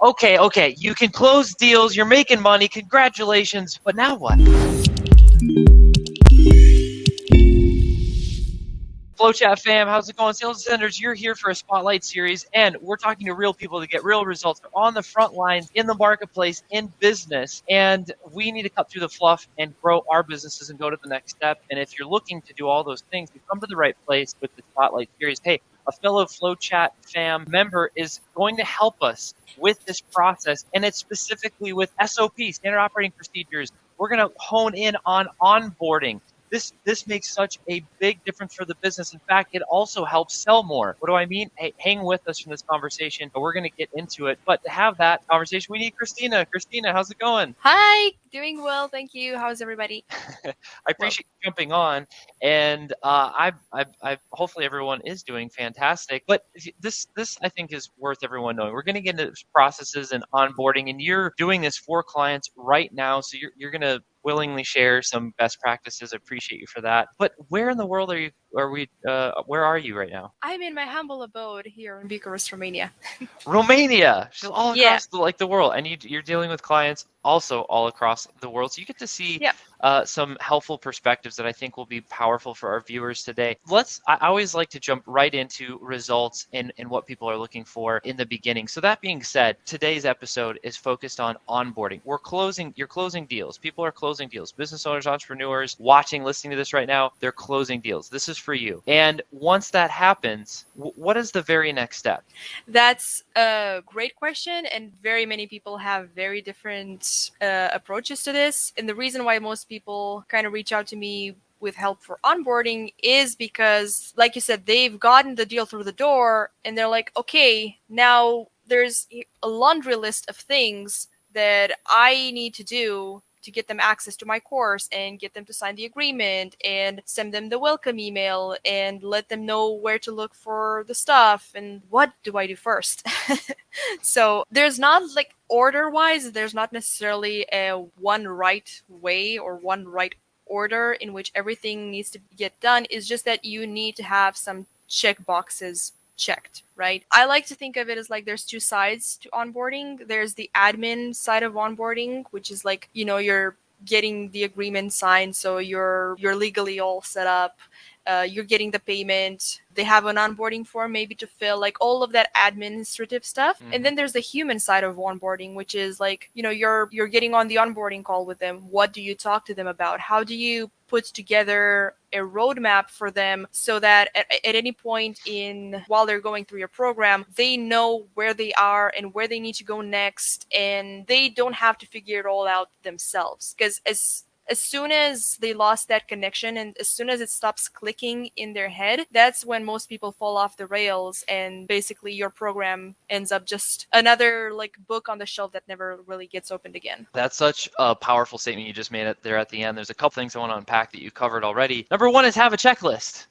Okay, you can close deals, you're making money, congratulations, but now what? FlowChat fam, how's it going? Sales Ascenders, you're here for a spotlight series, and we're talking to real people to get real results. They're on the front lines, in the marketplace, in business, and we need to cut through the fluff and grow our businesses and go to the next step. And if you're looking to do all those things, you come to the right place with the spotlight series. Hey, a fellow FlowChat fam member is going to help us with this process, and it's specifically with SOP, standard operating procedures. We're going to hone in on onboarding. This makes such a big difference for the business. In fact, it also helps sell more. What do I mean? Hey, hang with us from this conversation. We're going to get into it. But to have that conversation, we need Cristina. Cristina, how's it going? Hi, doing well, thank you. How's everybody? I appreciate you jumping on, and I hopefully everyone is doing fantastic. But this I think is worth everyone knowing. We're going to get into processes and onboarding, and you're doing this for clients right now, so you're going to willingly share some best practices. I appreciate you for that. But where in the world are you? Where are you right now? I'm in my humble abode here in Bucharest, Romania. Romania. She's all Yeah. across the world, and you're dealing with clients also all across the world. So you get to see some helpful perspectives that I think will be powerful for our viewers today. I always like to jump right into results and what people are looking for in the beginning. So that being said, today's episode is focused on onboarding. You're closing deals. People are closing deals. Business owners, entrepreneurs watching, listening to this right now, they're closing deals. This is for you. And once that happens, what is the very next step? That's a great question, and very many people have very different approaches to this. And the reason why most people kind of reach out to me with help for onboarding is because, like you said, they've gotten the deal through the door and they're like, okay, now there's a laundry list of things that I need to do to get them access to my course and get them to sign the agreement and send them the welcome email and let them know where to look for the stuff and what do I do first. So there's not like order wise, there's not necessarily a one right way or one right order in which everything needs to get done. It's just that you need to have some check boxes checked, right? I like to think of it as like there's two sides to onboarding. There's the admin side of onboarding, which is like, you're getting the agreement signed, so you're legally all set up. You're getting the payment. They have an onboarding form maybe to fill, like all of that administrative stuff. Mm-hmm. And then there's the human side of onboarding, which is like, you're getting on the onboarding call with them. What do you talk to them about? How do you put together a roadmap for them so that at any point while they're going through your program, they know where they are and where they need to go next, and they don't have to figure it all out themselves. Because as soon as they lost that connection and as soon as it stops clicking in their head, that's when most people fall off the rails, and basically your program ends up just another like book on the shelf that never really gets opened again. That's such a powerful statement you just made it there at the end. There's a couple things I want to unpack that you covered already. Number one is have a checklist.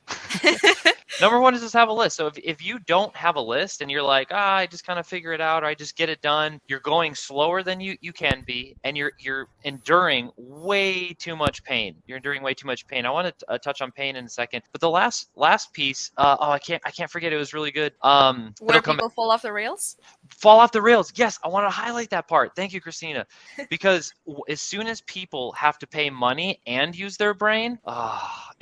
Number one is just have a list. So if you don't have a list and you're like, I just kind of figure it out, or I just get it done, you're going slower than you can be, and you're enduring way too much pain. You're enduring way too much pain. I want to touch on pain in a second, but the last piece, I can't forget. It was really good. Where people fall off the rails? Fall off the rails. Yes, I want to highlight that part. Thank you, Cristina. Because as soon as people have to pay money and use their brain,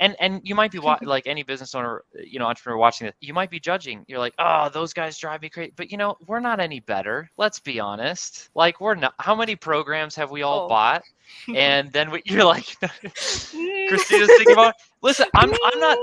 and you might be like any business owner, entrepreneur watching this, you might be judging. You're like, those guys drive me crazy. But we're not any better. Let's be honest. Like, we're not. How many programs have we all bought? And then you're like, Christina's thinking about. Listen, I'm not.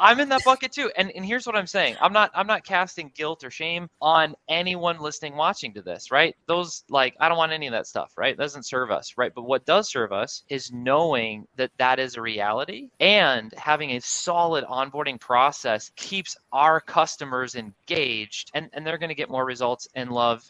I'm in that bucket too. And here's what I'm saying. I'm not casting guilt or shame on anyone listening, watching to this, right? Those, like, I don't want any of that stuff, right? That doesn't serve us, right? But what does serve us is knowing that is a reality, and having a solid onboarding process keeps our customers engaged, and they're going to get more results and love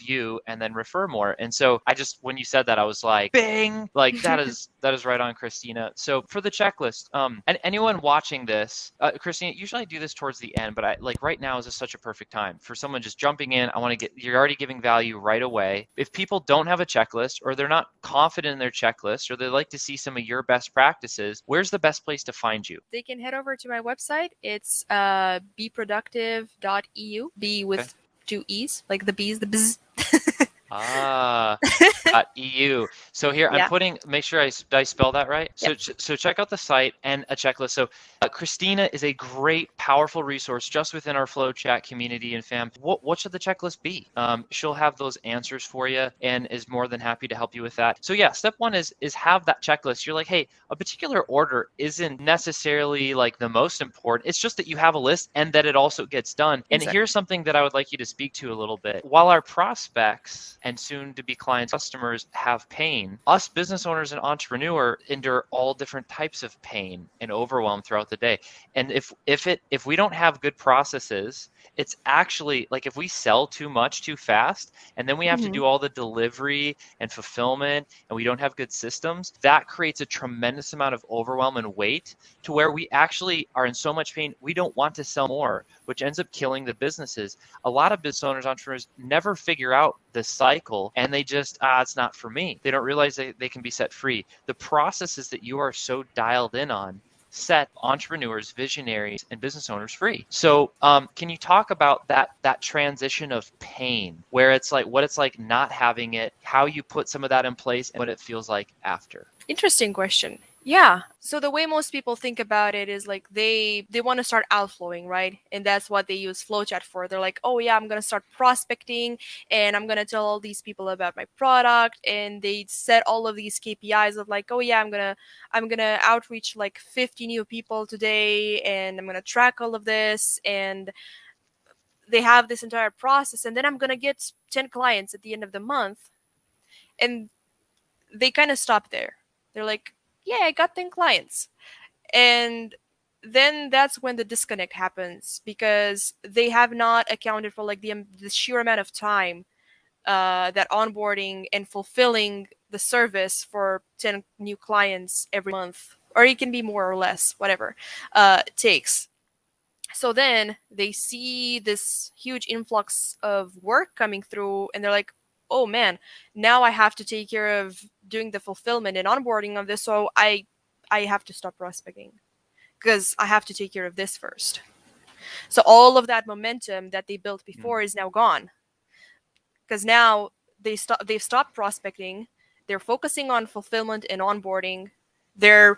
you and then refer more. And so when you said that, I was like, bing, like that is right on, Cristina. So for the checklist, and anyone watching this, Cristina, usually I do this towards the end, but right now is just such a perfect time for someone just jumping in. You're already giving value right away. If people don't have a checklist, or they're not confident in their checklist, or they like to see some of your best practices, where's the best place to find you? They can head over to my website. It's BeeProductive.eu, B with two E's, like the bees, the bzz. Ah, .eu. So here I'm Yeah. putting, make sure I spell that right. Yep. So check out the site and a checklist. So Cristina is a great, powerful resource just within our FlowChat community and fam. What should the checklist be? She'll have those answers for you and is more than happy to help you with that. So yeah, step one is have that checklist. You're like, hey, a particular order isn't necessarily like the most important. It's just that you have a list and that it also gets done. And Exactly. here's something that I would like you to speak to a little bit. While our prospects and soon to be clients, customers have pain, us business owners and entrepreneur endure all different types of pain and overwhelm throughout the day. And if we don't have good processes, it's actually like if we sell too much too fast and then we have to Hmm. do all the delivery and fulfillment and we don't have good systems, that creates a tremendous amount of overwhelm and weight to where we actually are in so much pain we don't want to sell more, which ends up killing the businesses. A lot of business owners, entrepreneurs never figure out the cycle and they just, it's not for me. They don't realize they can be set free. The processes that you are so dialed in on set entrepreneurs, visionaries, and business owners free. So can you talk about that transition of pain, where it's like what it's like not having it, how you put some of that in place, and what it feels like after? Interesting question. Yeah. So the way most people think about it is like they want to start outflowing, right? And that's what they use FlowChat for. They're like, "Oh yeah, I'm going to start prospecting and I'm going to tell all these people about my product." And they set all of these KPIs of like, "Oh yeah, I'm going to outreach like 50 new people today and I'm going to track all of this." And they have this entire process and then I'm going to get 10 clients at the end of the month. And they kind of stop there. They're like, yeah, I got 10 clients. And then that's when the disconnect happens because they have not accounted for like the sheer amount of time that onboarding and fulfilling the service for 10 new clients every month, or it can be more or less, whatever, takes. So then they see this huge influx of work coming through and they're like, oh man, now I have to take care of doing the fulfillment and onboarding of this. So I have to stop prospecting because I have to take care of this first. So all of that momentum that they built Mm, before is now gone because now they've stopped prospecting. They're focusing on fulfillment and onboarding. They're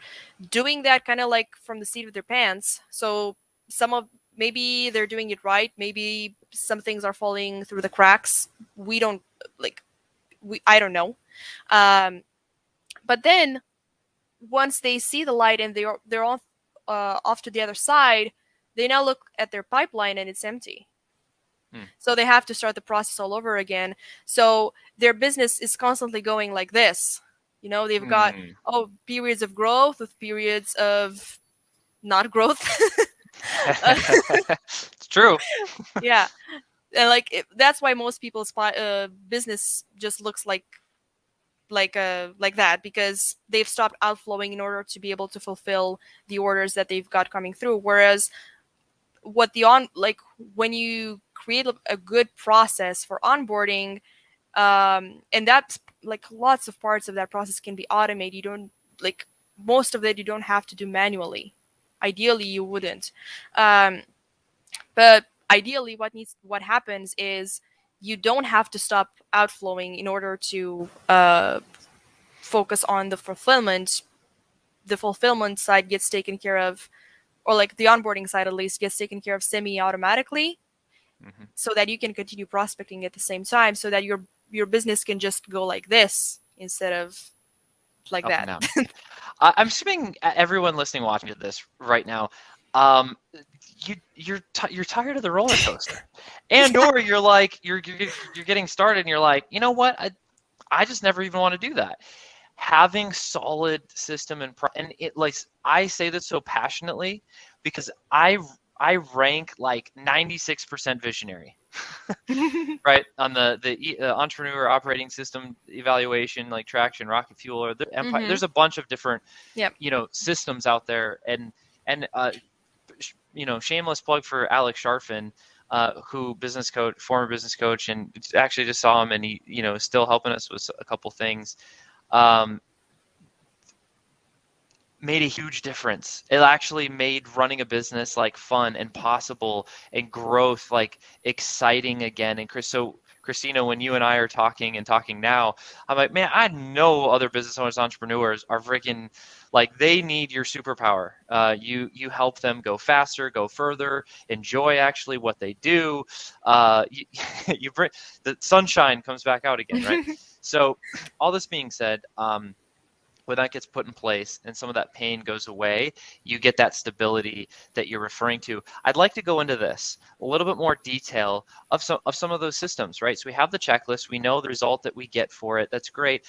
doing that kind of like from the seat of their pants. So some of maybe they're doing it right. Maybe some things are falling through the cracks. We don't like we I don't know. Um, but then once they see the light and they're off to the other side, they now look at their pipeline and it's empty. mm, So they have to start the process all over again. So their business is constantly going like this. You know, they've got mm. periods of growth with periods of not growth. Uh, It's true. yeah, and like that's why most people's business just looks like that because they've stopped outflowing in order to be able to fulfill the orders that they've got coming through. Whereas what the on like when you create a good process for onboarding, and that's like lots of parts of that process can be automated. You don't like most of it you don't have to do manually. Ideally you wouldn't, um, but ideally what happens is you don't have to stop outflowing in order to focus on the fulfillment. The fulfillment side gets taken care of, or like the onboarding side at least gets taken care of semi automatically, Mhm. so that you can continue prospecting at the same time, so that your business can just go like this instead of like Up and that. down. I'm assuming everyone listening, watching to this right now, um, you're tired of the roller coaster, and Yeah. or you're like you're getting started, and you're like, you know what, I just never even want to do that. Having solid system and it like I say this so passionately because I rank like 96% visionary. Right on the entrepreneur operating system evaluation, like traction, rocket fuel, or the empire. Mm-hmm. There's a bunch of different Yep. systems out there, and shameless plug for Alex Sharfin, who former business coach, and actually just saw him, and he still helping us with a couple things. Um, Made a huge difference. It actually made running a business like fun and possible and growth like exciting again. And Cristina, when you and I are talking now, I'm like, man, I know other business owners, entrepreneurs are freaking like they need your superpower. You help them go faster, go further, enjoy actually what they do. You, you bring the sunshine comes back out again, right? So all this being said, when that gets put in place and some of that pain goes away, you get that stability that you're referring to. I'd like to go into this a little bit more detail of some of those systems, right? So we have the checklist, we know the result that we get for it. That's great.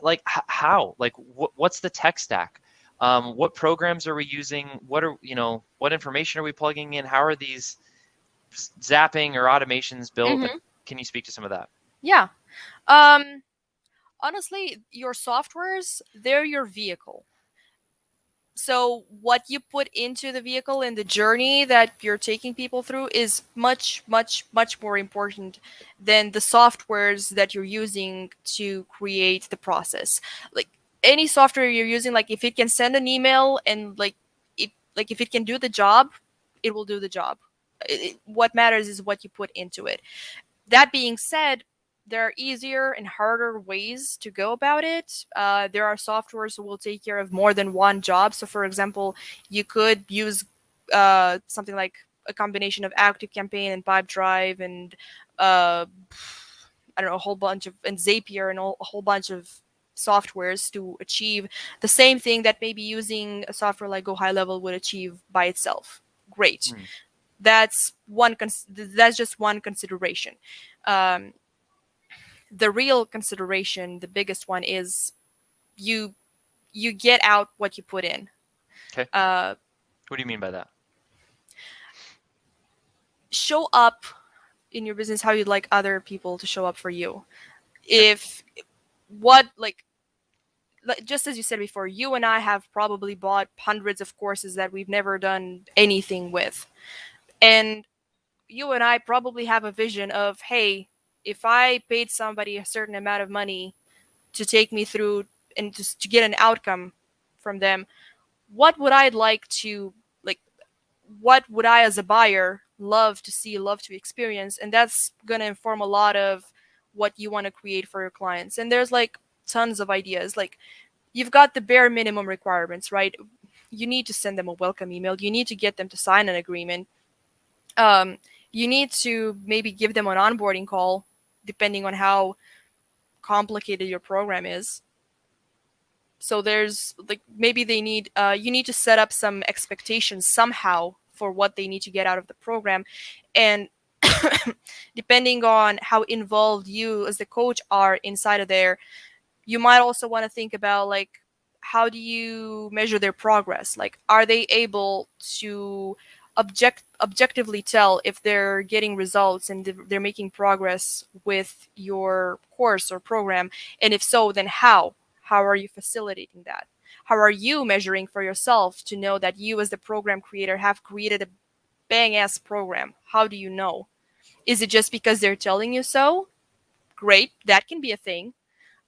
Like how? Like what's the tech stack? What programs are we using? What information are we plugging in? How are these zapping or automations built? Like, Hmm. can you speak to some of that? Yeah. Um, Honestly, your softwares, they're your vehicle. So what you put into the vehicle and the journey that you're taking people through is much, much, much more important than the softwares that you're using to create the process. Like any software you're using, like if it can send an email and if it can do the job, it will do the job. What matters is what you put into it. That being said, there are easier and harder ways to go about it. There are softwares that will take care of more than one job. So, for example, you could use something like a combination of ActiveCampaign and PipeDrive and I don't know, a whole bunch of, and Zapier and a whole bunch of softwares to achieve the same thing that maybe using a software like Go High Level would achieve by itself. Great. Hmm. That's just one consideration. Um, the real consideration, the biggest one, is you you get out what you put in. Okay. Uh, What do you mean by that? Show up in your business how you'd like other people to show up for you. Okay. If what like just as you said before, you and I have probably bought hundreds of courses that we've never done anything with, and you and I probably have a vision of, hey, if I paid somebody a certain amount of money to take me through and just to get an outcome from them, what would I like to like what would I as a buyer love to see, love to experience? And that's going to inform a lot of what you want to create for your clients. And there's like tons of ideas. Like you've got the bare minimum requirements, right? You need to send them a welcome email. You need to get them to sign an agreement. Um, you need to maybe give them an onboarding call, depending on how complicated your program is. So there's like maybe they need you need to set up some expectations somehow for what they need to get out of the program, and depending on how involved you as the coach are inside of there, you might also want to think about like how do you measure their progress? Like are they able to objectively tell if they're getting results and they're making progress with your course or program, and if so, then how are you facilitating that? How are you measuring for yourself to know that you as the program creator have created a bang ass program? How do you know? Is it just because they're telling you so? Great, that can be a thing.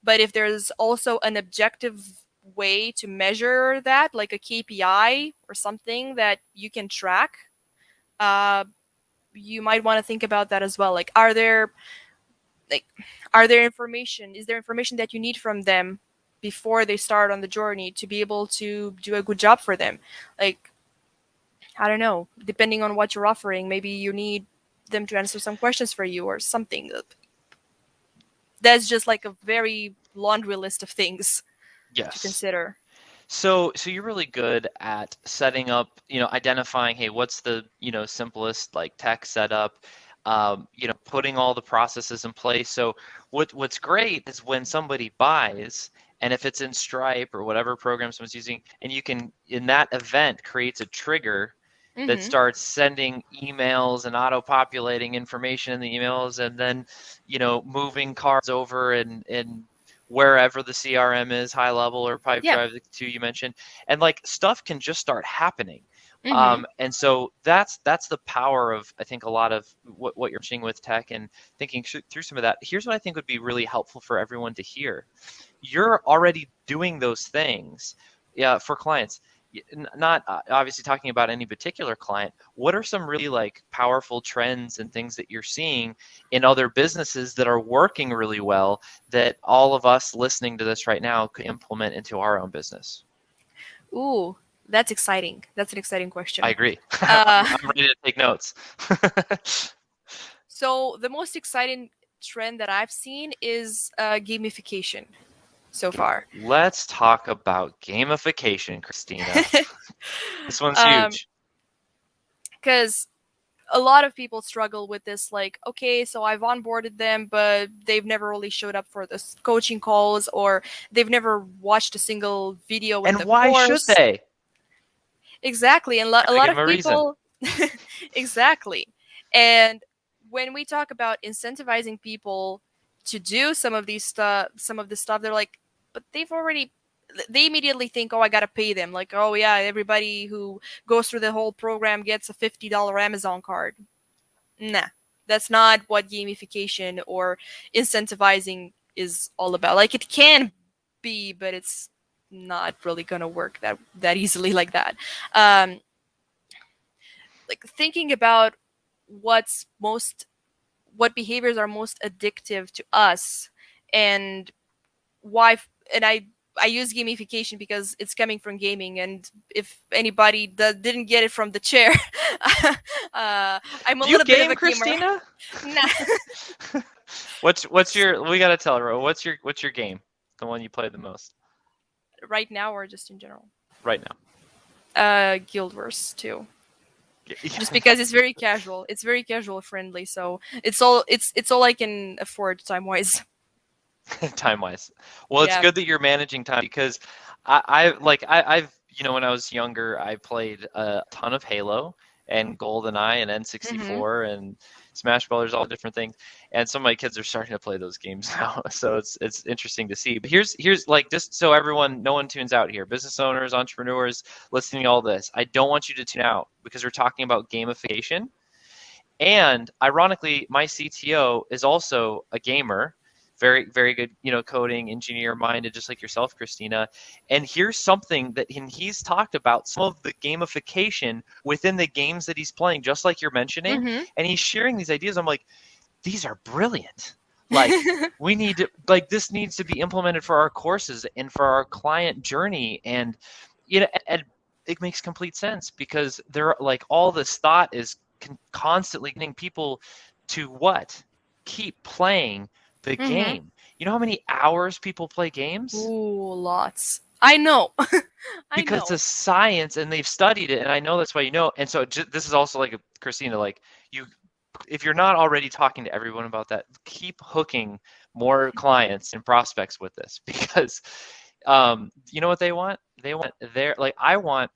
But if there's also an objective way to measure that, like a KPI or something that you can track, uh, you might want to think about that as well. Like are there information? Is there information that you need from them before they start on the journey to be able to do a good job for them? Like I don't know, depending on what you're offering, maybe you need them to answer some questions for you or something. That's just like a very laundry list of things to Yes. consider. So you're really good at setting up, identifying, hey, what's the, simplest like tech setup, putting all the processes in place. So what's great is when somebody buys, and if it's in Stripe or whatever program someone's using, and you can, in that event, creates a trigger that Mm-hmm. starts sending emails and auto-populating information in the emails, and then, moving cards over and wherever the CRM is, high level or pipe Yeah. drive, the two you mentioned, and like stuff can just start happening. Mm-hmm. And so that's the power of, I think, a lot of what you're mentioning with tech and thinking through some of that. Here's what I think would be really helpful for everyone to hear. You're already doing those things, yeah, for clients. not obviously talking about any particular client, what are some really like powerful trends and things that you're seeing in other businesses that are working really well that all of us listening to this right now could implement into our own business? Ooh, that's exciting. That's an exciting I question. agree. Uh, I'm ready to take notes. so the most exciting trend that I've seen is gamification so far. Let's talk about gamification, Christina. This one's um, huge. because a lot of people struggle with this, like, okay, so I've onboarded them, but they've never really showed up for the coaching calls, or they've never watched a single video in And the why should course. they? Exactly. And a Gotta lot give them of a reason. people exactly. And when we talk about incentivizing people to do some of these stuff, some of this stuff, they're like, but they immediately think, oh, I gotta pay them. Like, oh yeah, everybody who goes through the whole program gets a $50 Amazon card. Nah, that's not what gamification or incentivizing is all about. Like, it can be, but it's not really gonna work that easily like that. Um, like, thinking about what's most what behaviors are most addictive to us, and why and I use gamification because it's coming from gaming, and if anybody didn't get it from the chair, I'm a Do you little bit of game, a gamer. Christina? Nah. What's your? We gotta tell her. What's your game? The one you play the most Right now or just in general? right now? Guild Wars 2. Yeah, Just because it's very casual. It's very casual friendly, so it's all I can afford time wise. time wise. Well, it's Yeah. good that you're managing time because I've when I was younger I played a ton of Halo and GoldenEye and Mm-hmm. N64 and Smash Brothers, all different things. And some of my kids are starting to play those games now, so it's interesting to see. But here's like just so everyone, no one tunes out here. Business owners, entrepreneurs listening to all this, I don't want you to tune out because we're talking about gamification. And ironically, my CTO is also a gamer, very, very good, coding engineer minded, just like yourself, Christina. And here's something that he's talked about some of the gamification within the games that he's playing, just like you're mentioning. Mm-hmm. And he's sharing these ideas. I'm like, these are brilliant. Like, we need to, like, this needs to be implemented for our courses and for our client journey. And, and it makes complete sense because they're like, all this thought is constantly getting people to what? Keep playing the Mm-hmm. game. You know how many hours people play games? Ooh, lots. I know. I Because know. it's science and they've studied it, and I know that's why you know. And so this is also like Christina, like you, if you're not already talking to everyone about that, keep hooking more clients and prospects with this because you know what they want? They want their like I want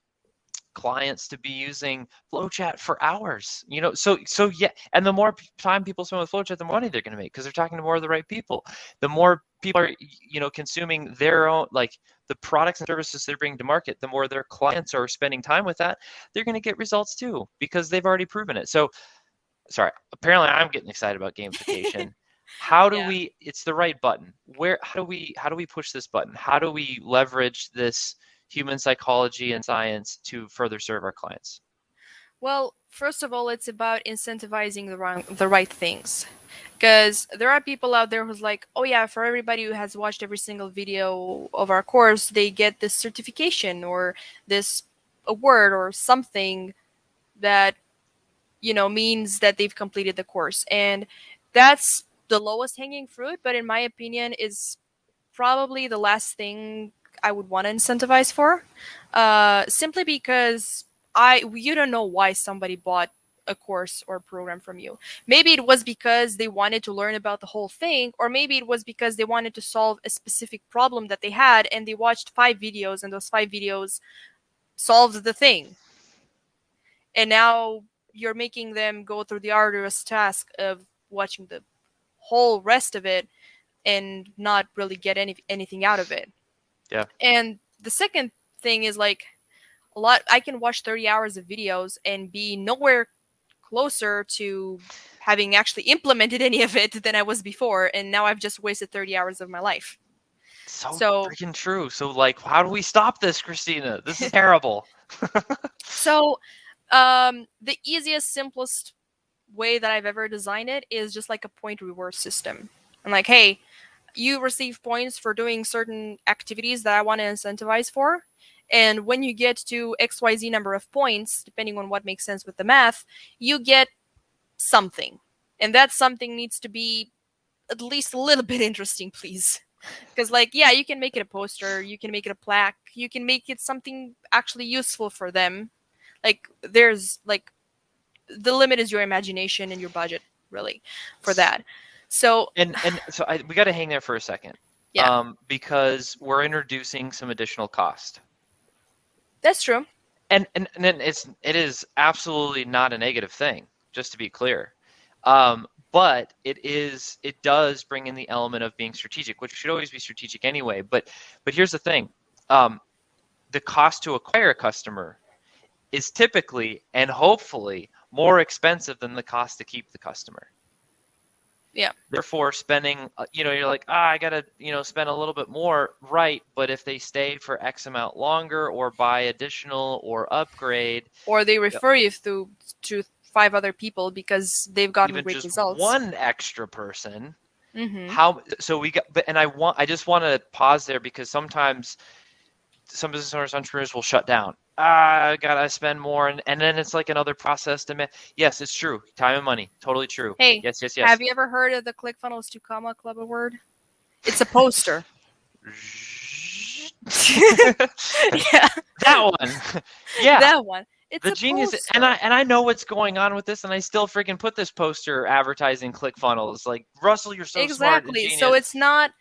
clients to be using FlowChat for hours. So yeah, and the more time people spend with FlowChat, the more money they're going to make because they're talking to more of the right people. The more people are, consuming their own like the products and services they're bringing to market, the more their clients are spending time with that, they're going to get results too because they've already proven it. So, sorry, apparently I'm getting excited about gamification. How do Yeah. we? It's the right button. How do we push this button? How do we leverage this human psychology and science to further serve our clients? Well, first of all, it's about incentivizing the right things. Because there are people out there who's like, oh yeah, for everybody who has watched every single video of our course, they get this certification or this award or something that, means that they've completed the course. And that's the lowest hanging fruit, but in my opinion, is probably the last thing I would want to incentivize for, simply because you don't know why somebody bought a course or program from you. Maybe it was because they wanted to learn about the whole thing, or maybe it was because they wanted to solve a specific problem that they had, and they watched 5 videos, and those 5 videos solved the thing. And now you're making them go through the arduous task of watching the whole rest of it and not really get anything out of it. Yeah. And the second thing is, like, a lot I can watch 30 hours of videos and be nowhere closer to having actually implemented any of it than I was before, and now I've just wasted 30 hours of my life. So So freaking true. So like, how do we stop this, Christina? This is terrible. so the easiest, simplest way that I've ever designed it is just like a point reward system. I'm like, hey, you receive points for doing certain activities that I want to incentivize for. And when you get to XYZ number of points, depending on what makes sense with the math, you get something. And that something needs to be at least a little bit interesting, please. Because, like, yeah, you can make it a poster, you can make it a plaque, you can make it something actually useful for them. Like, there's, like, the limit is your imagination and your budget, really, for that. So, And so we got to hang there for a second, yeah, because we're introducing some additional cost. that's true. And then it is absolutely not a negative thing, just to be clear. But it does bring in the element of being strategic, which should always be strategic anyway. But here's the thing. The cost to acquire a customer is typically and hopefully more expensive than the cost to keep the customer. Yeah. Therefore, spending, you're like, I gotta, spend a little bit more, right? But if they stay for X amount longer, or buy additional, or upgrade, Or they refer you to 5 other people because they've gotten even great just results. one extra person, Mm-hmm. so we got, and I just want to pause there, because sometimes some business owners, entrepreneurs will shut down. I gotta spend more, and then it's like another process to yes, it's true. Time and money, totally true. Hey, Yes. have you ever heard of the ClickFunnels to Comma Club Award? It's a poster. Yeah, That one. Yeah. that one. It's The a genius, poster. and I know what's going on with this, and I still freaking put this poster advertising ClickFunnels. Like, Russell, you're so smart and Exactly. genius. So it's not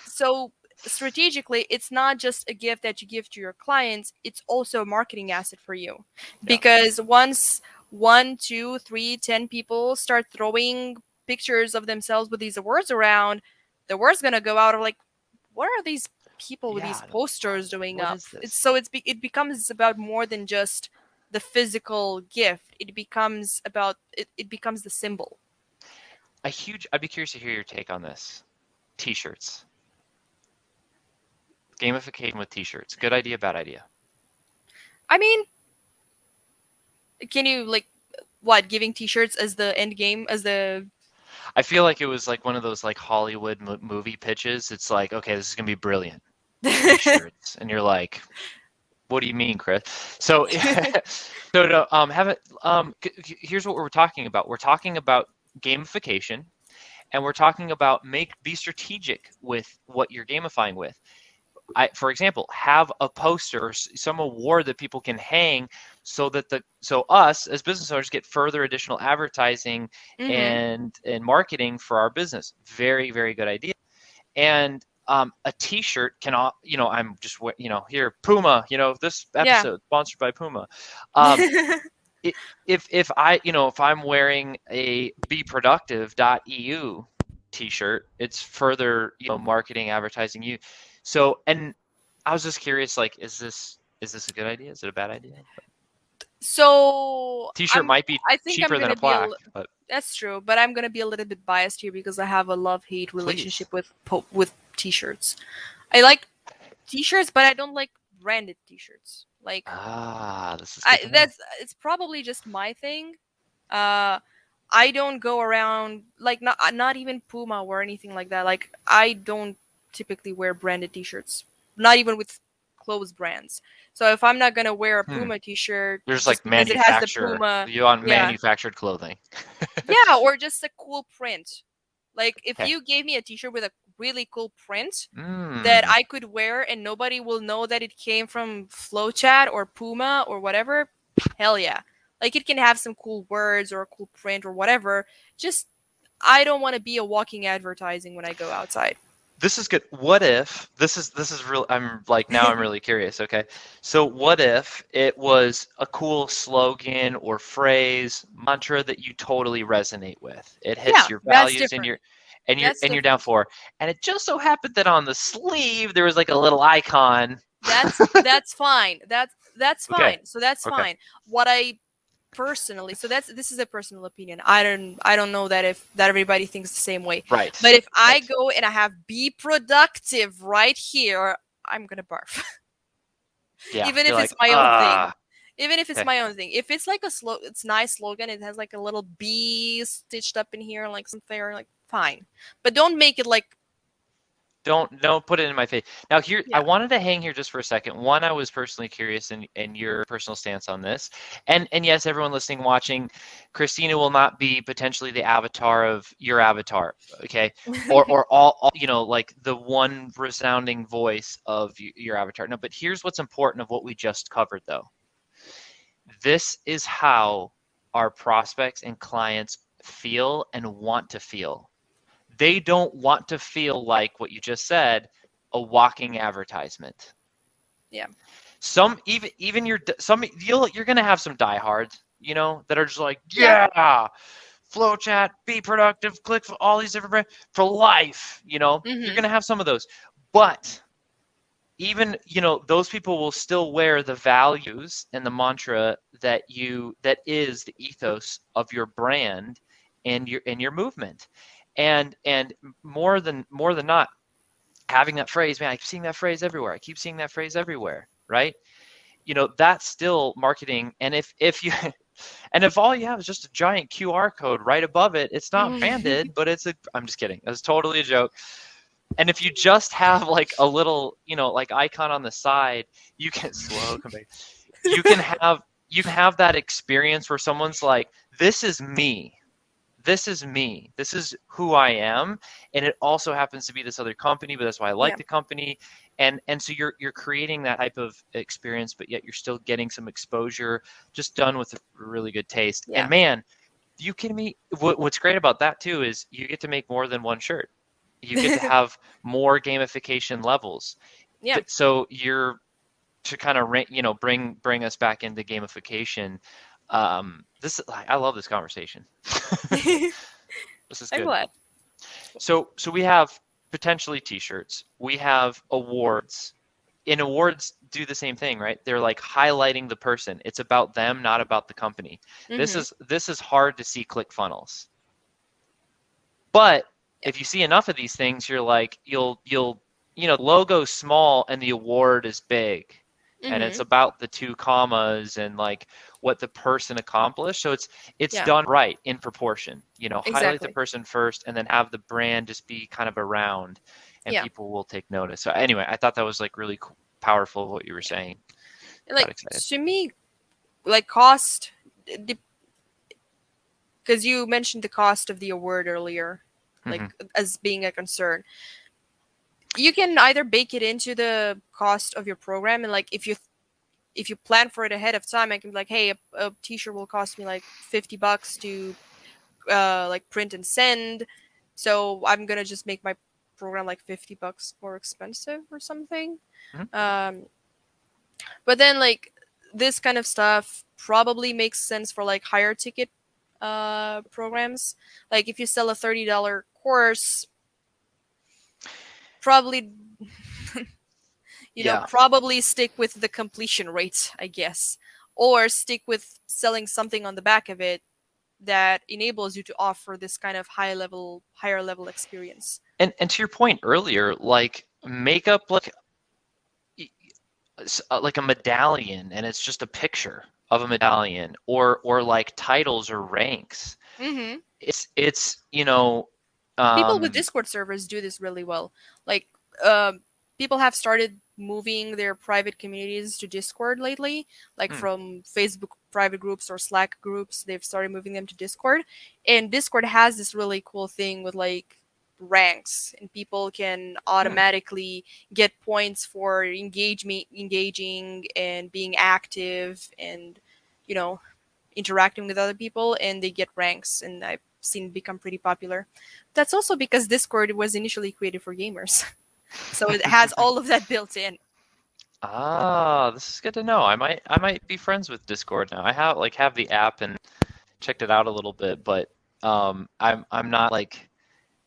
so strategically, it's not just a gift that you give to your clients, it's also a marketing asset for you. Because once 1, 2, 3, 10 people start throwing pictures of themselves with these awards around, the word's gonna go out of like, what are these people with these posters doing what up? is this? It's so it becomes about more than just the physical gift. It becomes about it becomes the symbol. I'd be curious to hear your take on this. T-shirts. Gamification with T-shirts. Good idea, bad idea? I mean, can you like what, giving T-shirts as the end game, as the I feel like it was like one of those like Hollywood movie pitches. It's like, okay, this is gonna be brilliant. T-shirts, and you're like, what do you mean, Chris? So, so to have it, here's what we're talking about. We're talking about gamification, and we're talking about be strategic with what you're gamifying with. For example, have a poster or some award that people can hang, so that us as business owners get further additional advertising and marketing for our business. Very, very good idea. And a T-shirt can, I'm just, here, Puma, this episode sponsored by Puma. If I'm wearing a BeeProductive.eu T-shirt, it's further, marketing, advertising you. So, and I was just curious, like, is this a good idea? Is it a bad idea? So T-shirt might be cheaper than a plaque, but that's true. But I'm gonna be a little bit biased here because I have a love-hate relationship with T-shirts. I like T-shirts, but I don't like branded T-shirts. Like this is it's probably just my thing. I don't go around like not even Puma or anything like that. Like I don't typically wear branded T-shirts, not even with clothes brands. So if I'm not gonna wear a Puma T-shirt, there's just like because it has the manufacturer. Puma, You on manufactured clothing. yeah, or just a cool print. Like if you gave me a T-shirt with a really cool print that I could wear and nobody will know that it came from FlowChat or Puma or whatever, hell yeah. Like it can have some cool words or a cool print or whatever. Just I don't want to be a walking advertising when I go outside. This is good. What if this is real? I'm like, now I'm really curious. Okay, so what if it was a cool slogan or phrase, mantra that you totally resonate with? It hits your values and you're down for. And it just so happened that on the sleeve there was like a little icon. That's fine. That's fine. So that's fine. What I personally, so this is a personal opinion. I don't know that if that everybody thinks the same way. Right. But if I Right. go and I have Be Productive right here, I'm gonna barf. Yeah. Even You're if like, it's my own thing. Even if it's okay. my own thing. If it's like it's nice slogan, it has like a little bee stitched up in here, like something, or like fine. But don't make it like Don't put it in my face. Now here, I yeah. wanted to hang here just for a second. One, I was personally curious in your personal stance on this. And yes, everyone listening, watching, Christina will not be potentially the avatar of your avatar, okay? Or all like the one resounding voice of your avatar. No, but here's what's important of what we just covered though. This is how our prospects and clients feel and want to feel. They don't want to feel like what you just said, a walking advertisement. Yeah. Some even you're gonna have some diehards, that are just like, Yeah. yeah, FlowChat, Be Productive, click for all these different brands for life. You're gonna have some of those, but even those people will still wear the values and the mantra that is the ethos of your brand and your movement. And more than not, having that phrase, man, I keep seeing that phrase everywhere. I keep seeing that phrase everywhere, right? That's still marketing. And if you and if all you have is just a giant QR code right above it, it's not branded, but I'm just kidding. That's totally a joke. And if you just have like a little, like icon on the side, you can slow come back. You can have that experience where someone's like, this is me. This is me. This is who I am. And it also happens to be this other company, but that's why I like Yeah. the company. And so you're creating that type of experience, but yet you're still getting some exposure, just done with a really good taste. Yeah. And man, you kidding me? What's great about that too is you get to make more than one shirt. You get to have more gamification levels. Yeah. So you're to kind of bring us back into gamification. I love this conversation. This is I'm good. glad. So we have potentially t-shirts. We have awards. And awards do the same thing, right? They're like highlighting the person. It's about them, not about the company. This is hard to see ClickFunnels. But if you see enough of these things, you're like, you'll logo's small and the award is big. And it's about the 2 commas and like what the person accomplished. So it's Yeah. done right in proportion. Highlight the Exactly. person first and then have the brand just be kind of around, and Yeah. people will take notice. So anyway, I thought that was like really powerful what you were saying. And like excited. to me, like cost, because you mentioned the cost of the award earlier, like as being a concern. You can either bake it into the cost of your program, and like if you plan for it ahead of time, I can be like, hey, a t-shirt will cost me like $50 to like print and send, so I'm gonna just make my program like $50 more expensive or something. Mhm. But then like this kind of stuff probably makes sense for like higher ticket programs. Like if you sell a $30 course, probably Yeah. probably stick with the completion rate, I guess, or stick with selling something on the back of it that enables you to offer this kind of higher level experience. And to your point earlier, like make up like a medallion, and it's just a picture of a medallion, or like titles or ranks. Mm-hmm. It's People with Discord servers do this really well. Like, people have started moving their private communities to Discord lately, like from Facebook private groups or Slack groups. They've started moving them to Discord, and Discord has this really cool thing with like ranks, and people can automatically get points for engaging and being active, and you know interacting with other people, and they get ranks, and I've seen it become pretty popular. That's also because Discord was initially created for gamers. So it has all of that built in. this is good to know. I might be friends with Discord now. I have the app and checked it out a little bit, but I'm not like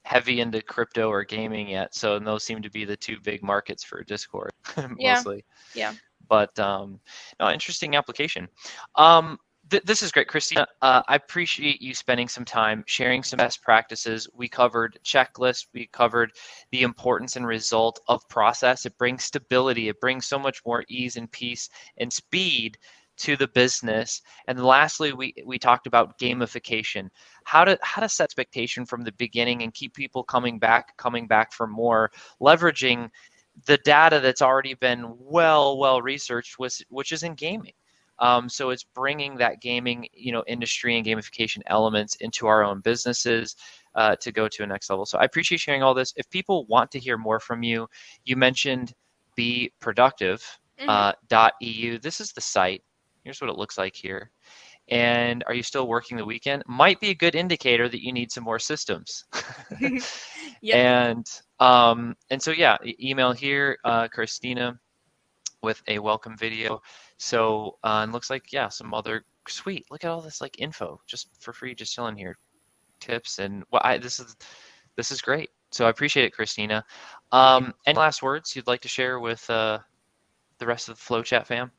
heavy into crypto or gaming yet, so those seem to be the 2 big markets for Discord Yeah. mostly. Yeah. But no, interesting application. This is great, Christina. I appreciate you spending some time sharing some best practices. We covered checklists. We covered the importance and result of process. It brings stability. It brings so much more ease and peace and speed to the business. And lastly, we talked about gamification. How to set expectation from the beginning and keep people coming back for more, leveraging the data that's already been well researched, which is in gaming. So it's bringing that gaming, industry and gamification elements into our own businesses to go to a next level. So I appreciate sharing all this. If people want to hear more from you, you mentioned BeeProductive.eu. This is the site. Here's what it looks like here. And are you still working the weekend? Might be a good indicator that you need some more systems. Yep. And so yeah, email here, Christina, with a welcome video. So and looks like, yeah, some other sweet. Look at all this like info just for free, just chilling here, tips and this is great. So I appreciate it, Christina. Any last words you'd like to share with the rest of the FlowChat fam?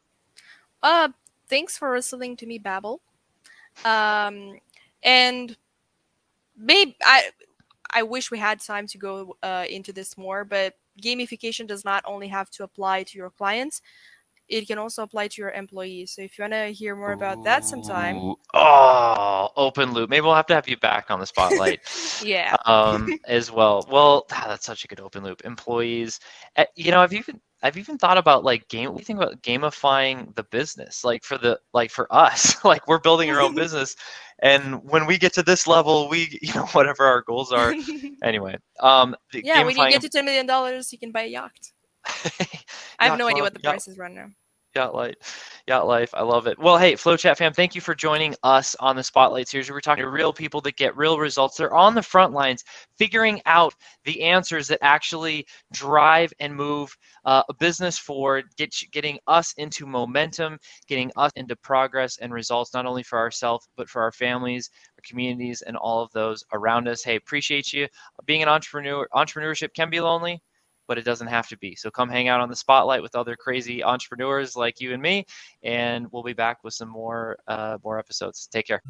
Thanks for listening to me babble. And maybe I wish we had time to go into this more, but gamification does not only have to apply to your clients, it can also apply to your employees. So if you want to hear more about that sometime. Oh, open loop. Maybe we'll have to have you back on the spotlight. Yeah. As well. Well, that's such a good open loop. Employees, I've even thought about what do you think about gamifying the business? Like for us, like we're building our own business, and when we get to this level, we whatever our goals are. Anyway, when you get to $10 million, you can buy a yacht. I have no idea what the price is right now. Yacht life. I love it. Well, hey, FlowChat fam, thank you for joining us on the Spotlight series. We're talking to real people that get real results. They're on the front lines, figuring out the answers that actually drive and move a business forward, getting us into momentum, getting us into progress and results, not only for ourselves, but for our families, our communities, and all of those around us. Hey, appreciate you. Being an entrepreneur, entrepreneurship can be lonely, but it doesn't have to be. So come hang out on the spotlight with other crazy entrepreneurs like you and me, and we'll be back with some more episodes. Take care.